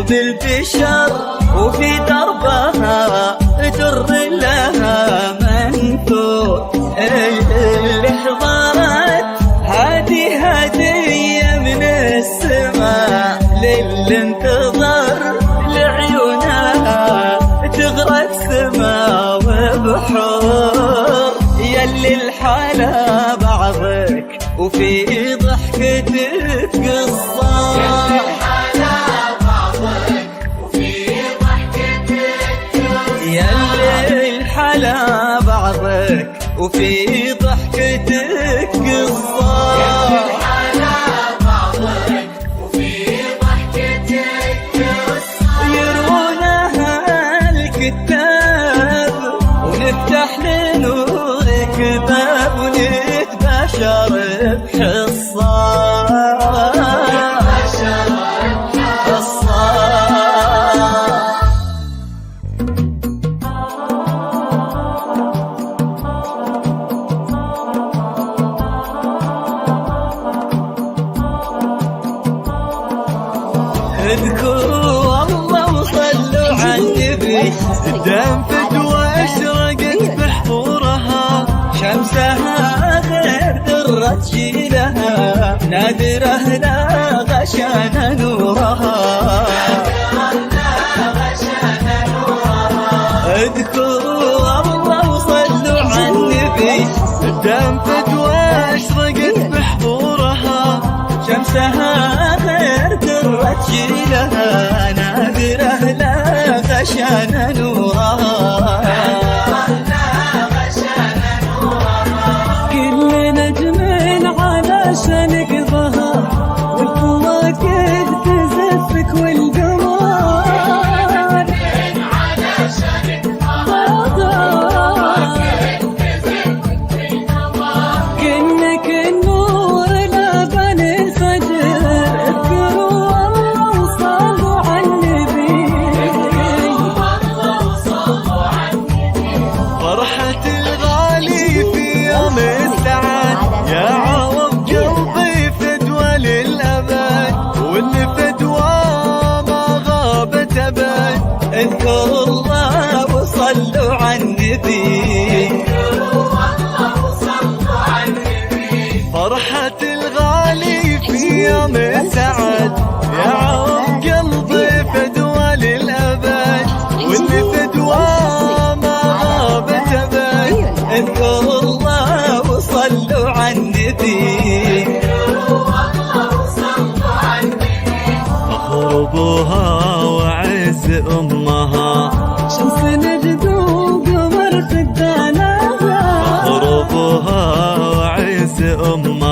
بالبشر وفي دربها در لها منثور. اللي حضرت هذه هدية من السماء للي انتظر لعيونها تغرق سما وبحور. يلي الحلا بعضك وفي ضحكتك قصة، يلي الحلا بعضك وفي ضحكتك قصة. يروونها الكتاب ونفتح لنورك باب ونتبشر بحصة. اذكروا الله وصلوا على النبي، دام فدوى اشرقت بحضورها، شمسها غير ذرة جيلها، نادره لا غشان نورها. اذكروا الله وصلوا على النبي، دام فدوى اشرقت بحضورها، شمسها غير ذرة جيلها، نادره لا غشان نورها. كل نجم على شنقها والكواكب تزفك والقمر، كأنك النور لبن الفجر. اذكروا الله وصلوا على النبي، فرحة الغالي في يوم السعد، يا عوض قلبي فدوى للأبد، واللي فدوى ما غابت أبد. اذكروا الله وصلوا على النبي، فرحة الغالي في يوم السعد، يا عوض قلبي فدوى للأبد، واللي فدوى ما غابت أبد. اذكروا الله وصلوا على النبي، فخر ابوها وعز امها، شمس نجد وقمر خدانها. فخر ابوها وعز امها،